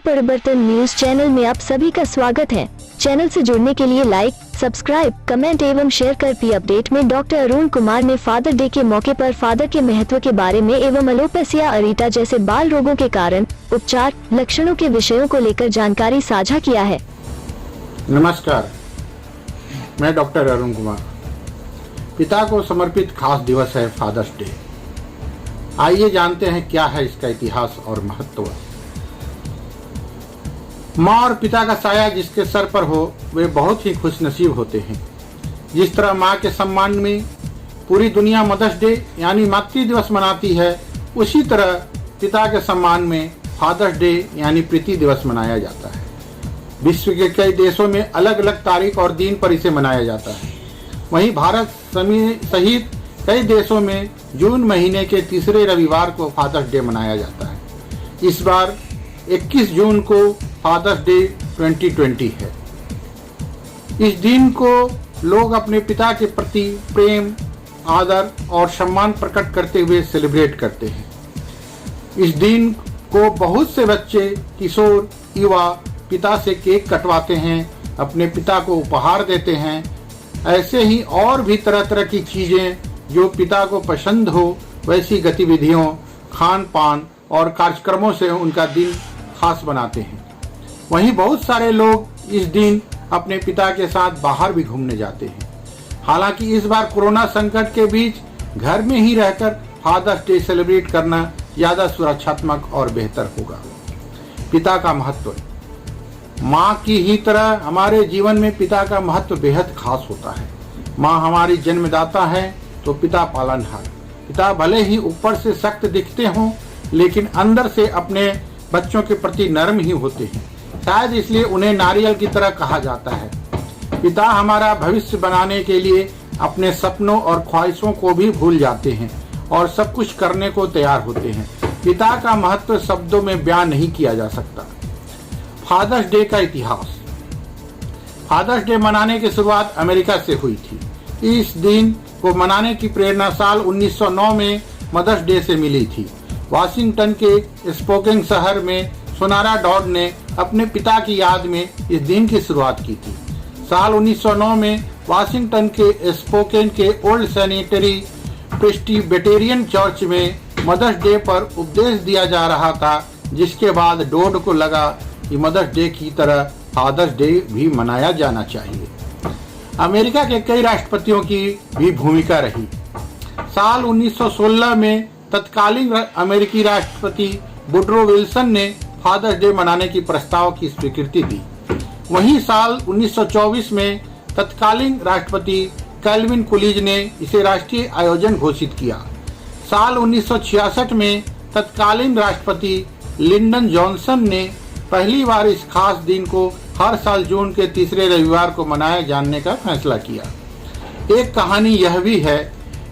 परिवर्तन news channel में आप सभी का स्वागत है। चैनल से जुड़ने के लिए लाइक, सब्सक्राइब, कमेंट एवं शेयर कर पी अपडेट में डॉक्टर अरुण कुमार ने फादर डे के मौके पर फादर के महत्व के बारे में एवं एलोपेसिया अरीटा जैसे बाल रोगों के कारण, उपचार, लक्षणों के विषयों को लेकर जानकारी साझा किया है। नमस्कार, मैं डॉक्टर अरुण कुमार। पिता को समर्पित खास दिवस है फादर्स डे। आइए जानते हैं क्या है इसका इतिहास और महत्व। माँ और पिता का साया जिसके सर पर हो वे बहुत ही खुशनसीब होते हैं। जिस तरह माँ के सम्मान में पूरी दुनिया मदर्स डे यानी मातृ दिवस मनाती है, उसी तरह पिता के सम्मान में फादर्स डे यानी प्रीति दिवस मनाया जाता है। विश्व के कई देशों में अलग अलग तारीख और दिन पर इसे मनाया जाता है। वहीं भारत सहित कई देशों में जून महीने के तीसरे रविवार को फादर्स डे मनाया जाता है। इस बार 21 जून को फादर्स डे 2020 है। इस दिन को लोग अपने पिता के प्रति प्रेम, आदर और सम्मान प्रकट करते हुए सेलिब्रेट करते हैं। इस दिन को बहुत से बच्चे, किशोर, युवा पिता से केक कटवाते हैं, अपने पिता को उपहार देते हैं। ऐसे ही और भी तरह तरह की चीज़ें जो पिता को पसंद हो वैसी गतिविधियों, खान पान और कार्यक्रमों से उनका दिन खास बनाते हैं। वहीं बहुत सारे लोग इस दिन अपने पिता के साथ बाहर भी घूमने जाते हैं। हालांकि इस बार कोरोना संकट के बीच घर में ही रहकर फादर्स डे सेलिब्रेट करना ज़्यादा सुरक्षात्मक और बेहतर होगा। पिता का महत्व। माँ की ही तरह हमारे जीवन में पिता का महत्व बेहद खास होता है। माँ हमारी जन्मदाता है तो पिता पालनहार। पिता भले ही ऊपर से सख्त दिखते हों, लेकिन अंदर से अपने बच्चों के प्रति नर्म ही होते हैं। शायद इसलिए उन्हें नारियल की तरह कहा जाता है। पिता हमारा भविष्य बनाने के लिए अपने सपनों और ख्वाहिशों को भी भूल जाते हैं और सब कुछ करने को तैयार होते हैं। पिता का महत्व शब्दों में बयान नहीं किया जा सकता। फादर्स डे का इतिहास। फादर्स डे मनाने की शुरुआत अमेरिका से हुई थी। इस दिन को मनाने की प्रेरणा साल 1909 में मदर्स डे से मिली थी। वाशिंगटन के स्पोकेन शहर में सोनारा डॉड ने अपने पिता की याद में इस दिन की शुरुआत की थी। साल 1909 में वाशिंगटन के स्पोकेन के ओल्ड सैनिटरी प्रेस्टिबेटेरियन चर्च में मदर्स डे पर उपदेश दिया जा रहा था, जिसके बाद डॉड को लगा कि मदर्स डे की तरह फादर्स डे भी मनाया जाना चाहिए। अमेरिका के कई राष्ट्रपतियों की भी भूमिका रही। साल 1916 में तत्कालीन अमेरिकी राष्ट्रपति वुडरो विल्सन ने फादर्स डे मनाने की प्रस्ताव की स्वीकृति दी। वहीं साल 1924 में तत्कालीन राष्ट्रपति कैल्विन कुलीज ने इसे राष्ट्रीय आयोजन घोषित किया। साल 1966 में तत्कालीन राष्ट्रपति लिंडन जॉनसन ने पहली बार इस खास दिन को हर साल जून के तीसरे रविवार को मनाए जाने का फैसला किया। एक कहानी यह भी है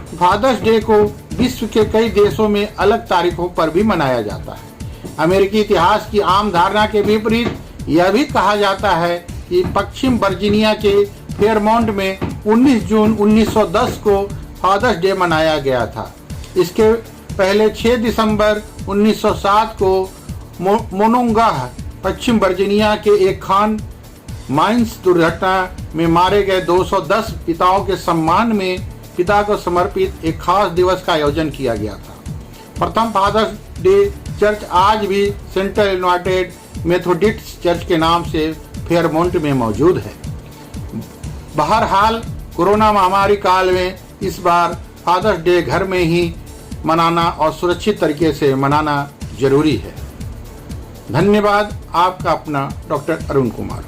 कि फादर्स डे को विश्व के कई देशों में अलग तारीखों पर भी मनाया जाता है। अमेरिकी इतिहास की आम धारणा के विपरीत यह भी कहा जाता है कि पश्चिम वर्जीनिया के फेयरमाउंट में 19 जून 1910 को फादर्स डे मनाया गया था। इसके पहले 6 दिसंबर 1907 को मोनोंगाह, पश्चिम वर्जीनिया के एक खान माइंस दुर्घटना में मारे गए 210 पिताओं के सम्मान में पिता को समर्पित एक खास दिवस का आयोजन किया गया था। प्रथम फादर्स डे चर्च आज भी सेंट्रल यूनाइटेड मेथोडिस्ट चर्च के नाम से फेयरमाउंट में मौजूद है। बहरहाल कोरोना महामारी काल में इस बार फादर्स डे घर में ही मनाना और सुरक्षित तरीके से मनाना जरूरी है। धन्यवाद। आपका अपना डॉक्टर अरुण कुमार।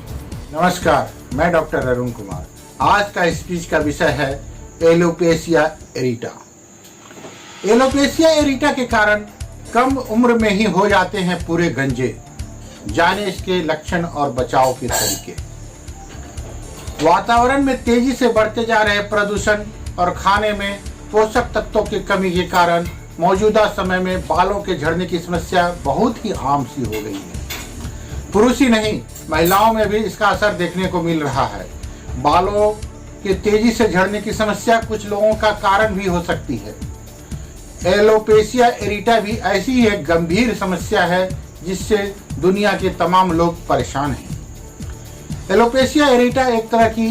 नमस्कार, मैं डॉक्टर अरुण कुमार। आज का स्पीच का विषय है एलोपेसिया एरिटा। एलोपेसिया एरिटा के कारण कम उम्र में ही हो जाते हैं पूरे गंजे। जाने इसके लक्षण और बचाव के तरीके। वातावरण में तेजी से बढ़ते जा रहे प्रदूषण और खाने में पोषक तत्वों की कमी के कारण मौजूदा समय में बालों के झड़ने की समस्या बहुत ही आम सी हो गई है। पुरुष ही नहीं, महिलाओं में भी इसका असर देखने को मिल रहा है। बालों के तेजी से झड़ने की समस्या कुछ लोगों का कारण भी हो सकती है। एलोपेसिया एरिटा भी ऐसी एक गंभीर समस्या है जिससे दुनिया के तमाम लोग परेशान हैं। एलोपेशिया एरिटा एक तरह की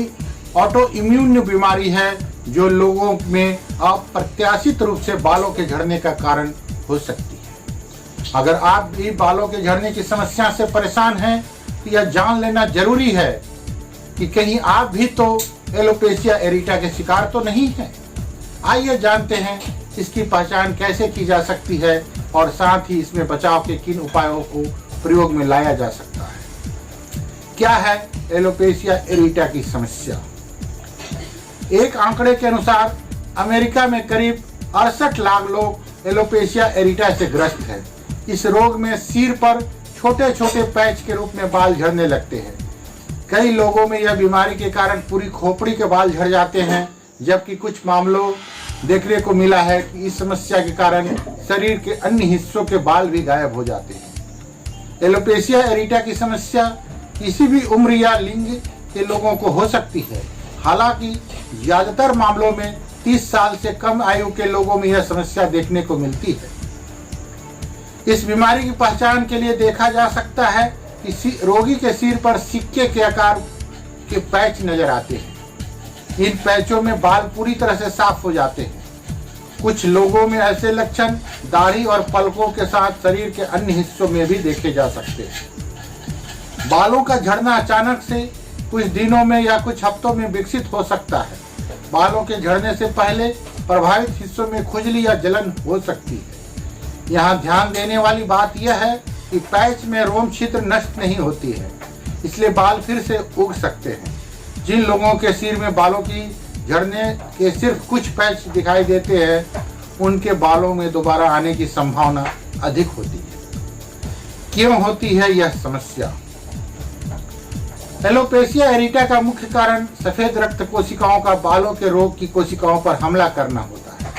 ऑटो इम्यून बीमारी है जो लोगों में अप्रत्याशित रूप से बालों के झड़ने का कारण हो सकती है। अगर आप भी बालों के झड़ने की समस्या से परेशान हैं तो यह जान लेना जरूरी है कि कहीं आप भी तो एलोपेशिया एरिटा के शिकार तो नहीं हैं। आइए जानते हैं इसकी पहचान कैसे की जा सकती है और साथ ही इसमें बचाव के किन उपायों को प्रयोग में लाया जा सकता है। क्या है एलोपेशिया एरिटा की समस्या? एक आंकड़े के अनुसार अमेरिका में करीब 68 लाख लोग एलोपेशिया एरिटा से ग्रस्त हैं। इस रोग में सिर पर छोटे छोटे पैच के रूप में बाल झड़ने लगते हैं। कई लोगों में यह बीमारी के कारण पूरी खोपड़ी के बाल झड़ जाते हैं, जबकि कुछ मामलों देखने को मिला है कि इस समस्या के कारण शरीर के अन्य हिस्सों के बाल भी गायब हो जाते हैं। एलोपेशिया एरिटा की समस्या किसी भी उम्र या लिंग के लोगों को हो सकती है। हालांकि ज्यादातर मामलों में 30 साल से कम आयु के लोगों में यह समस्या देखने को मिलती है। इस बीमारी की पहचान के लिए देखा जा सकता है कि रोगी के सिर पर सिक्के के आकार के पैच नजर आते हैं। इन पैचों में बाल पूरी तरह से साफ हो जाते हैं। कुछ लोगों में ऐसे लक्षण दाढ़ी और पलकों के साथ शरीर के अन्य हिस्सों में भी देखे जा सकते हैं। बालों का झड़ना अचानक से कुछ दिनों में या कुछ हफ्तों में विकसित हो सकता है। बालों के झड़ने से पहले प्रभावित हिस्सों में खुजली या जलन हो सकती है। यहाँ ध्यान देने वाली बात यह है कि पैच में रोम छिद्र नष्ट नहीं होती है, इसलिए बाल फिर से उग सकते हैं। जिन लोगों के सिर में बालों की झड़ने के सिर्फ कुछ पैच दिखाई देते हैं, उनके बालों में दोबारा आने की संभावना अधिक होती है। क्यों होती है यह समस्या? एलोपेशिया एरिटा का मुख्य कारण सफेद रक्त कोशिकाओं का बालों के रोग की कोशिकाओं पर हमला करना होता है।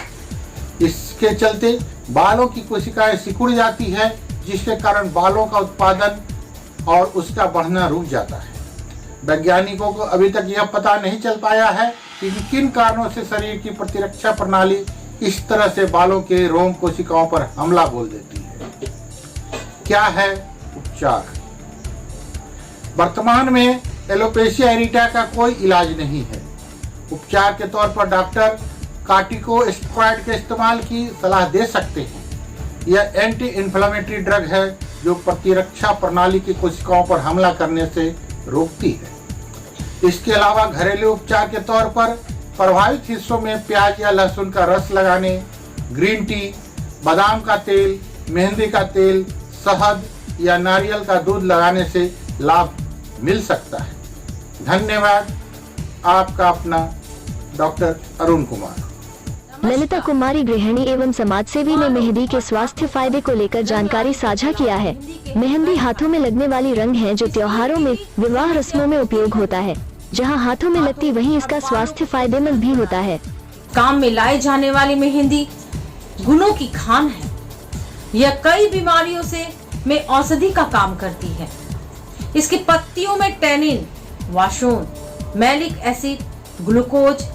इसके चलते बालों की कोशिकाएं सिकुड़ जाती है, जिसके कारण बालों का उत्पादन और उसका बढ़ना रुक जाता है। वैज्ञानिकों को अभी तक यह पता नहीं चल पाया है कि किन कारणों से शरीर की प्रतिरक्षा प्रणाली इस तरह से बालों के रोम कोशिकाओं पर हमला बोल देती है। क्या है उपचार? वर्तमान में एलोपेशिया एरिटा का कोई इलाज नहीं है। उपचार के तौर पर डॉक्टर कॉर्टिकोस्टेरॉइड के इस्तेमाल की सलाह दे सकते हैं। यह एंटी इन्फ्लेमेटरी ड्रग है जो प्रतिरक्षा प्रणाली की कोशिकाओं पर हमला करने से रोकती है। इसके अलावा घरेलू उपचार के तौर पर प्रभावित हिस्सों में प्याज या लहसुन का रस लगाने, ग्रीन टी, बादाम का तेल, मेहंदी का तेल, शहद या नारियल का दूध लगाने से लाभ मिल सकता है। धन्यवाद। आपका अपना डॉक्टर अरुण कुमार। ललिता कुमारी गृहिणी एवं समाजसेवी ने मेहंदी के स्वास्थ्य फायदे को लेकर जानकारी साझा किया है। मेहंदी हाथों में लगने वाली रंग है जो त्योहारों में, विवाह रस्मों में उपयोग होता है। जहां हाथों में लगती वहीं इसका स्वास्थ्य फायदेमंद भी होता है। काम में लाए जाने वाली मेहंदी गुणों की खान है। यह कई बीमारियों से में औषधि का काम करती है। इसकी पत्तियों में टैनिन, वाशोन, मैलिक एसिड, ग्लूकोज,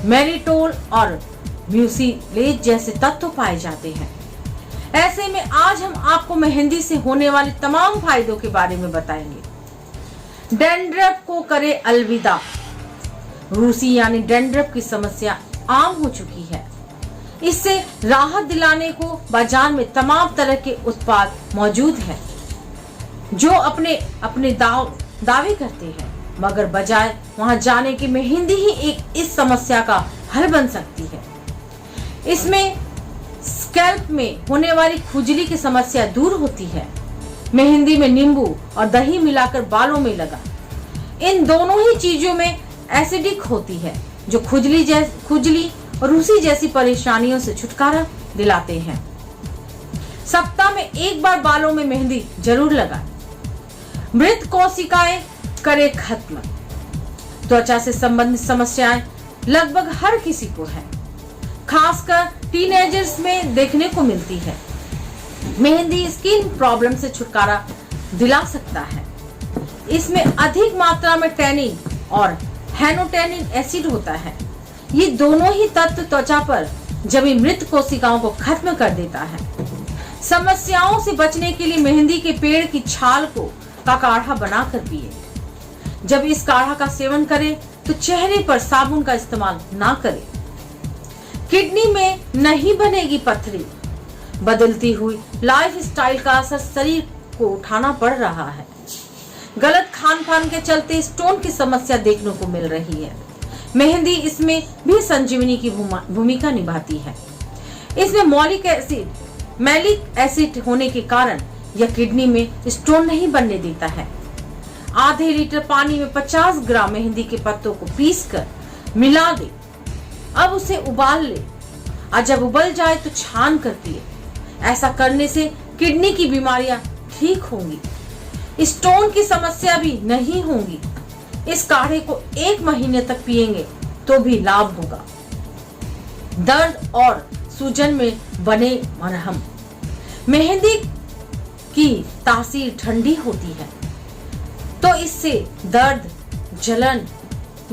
मैरिटोल और म्यूसिलेज जैसे तत्व पाए जाते हैं। ऐसे में आज हम आपको मेहंदी से होने वाले तमाम फायदों के बारे में बताएंगे। डैंड्रफ को करे अलविदा। रूसी यानी डैंड्रफ की समस्या आम हो चुकी है। इससे राहत दिलाने को बाजार में तमाम तरह के उत्पाद मौजूद हैं जो अपने दावे करते हैं, मगर बजाय वहां जाने के मेहंदी ही एक इस समस्या का हल बन सकती है। इसमें स्कैल्प में होने वाली खुजली की समस्या दूर होती है। मेहंदी में नींबू और दही मिलाकर बालों में लगा। इन दोनों ही चीजों में एसिडिक होती है जो खुजली और रूसी जैसी परेशानियों से छुटकारा दिलाते हैं। सप्ताह में एक बार बालों में मेहंदी जरूर लगाएं। मृत कोशिकाएं करे खत्म। त्वचा से संबंधित समस्याएं लगभग हर किसी को है, खासकर टीनेजर्स में देखने को मिलती है। मेहंदी स्किन प्रॉब्लम से छुटकारा दिला सकता है। इसमें अधिक मात्रा में टैनिन और हेनोटैनिन एसिड होता है। ये दोनों ही तत्व त्वचा पर जमी मृत कोशिकाओं को खत्म कर देता है। समस्याओं से बचने के लिए मेहंदी के पेड़ की छाल का काढ़ा बनाकर पिए। जब इस काढ़ा का सेवन करें तो चेहरे पर साबुन का इस्तेमाल ना करें। किडनी में नहीं बनेगी पथरी। बदलती हुई लाइफस्टाइल का असर शरीर को उठाना पड़ रहा है। गलत खान पान के चलते स्टोन की समस्या देखने को मिल रही है। मेहंदी इसमें भी संजीवनी की भूमिका निभाती है। इसमें मैलिक एसिड होने के कारण यह किडनी में स्टोन नहीं बनने देता है। आधे लीटर पानी में 50 ग्राम मेहंदी के पत्तों को पीसकर मिला दे। अब उसे उबाल ले और जब उबल जाए तो छान कर पिए। ऐसा करने से किडनी की बीमारियां ठीक होंगी, स्टोन की समस्या भी नहीं होगी। इस काढ़े को 1 महीने तक पिएंगे तो भी लाभ होगा। दर्द और सूजन में बने मरहम। मेहंदी की तासीर ठंडी होती है तो इससे दर्द, जलन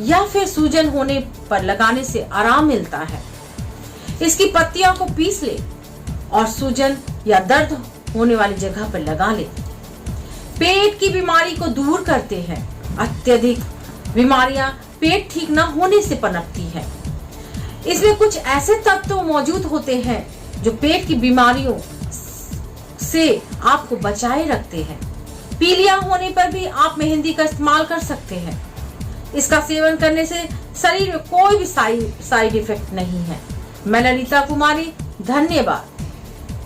या फिर सूजन होने पर लगाने से आराम मिलता है। इसकी पत्तियों को पीस ले और सूजन या दर्द होने वाली जगह पर लगा ले। पेट की बीमारी को दूर करते हैं। अत्यधिक बीमारियां पेट ठीक न होने से पनपती है। इसमें कुछ ऐसे तत्व मौजूद होते हैं जो पेट की बीमारियों से आपको बचाए रखते हैं। पीलिया होने पर भी आप मेहंदी का इस्तेमाल कर सकते हैं। इसका सेवन करने से शरीर में कोई भी साइड इफेक्ट नहीं है। मैं ललिता कुमारी, धन्यवाद।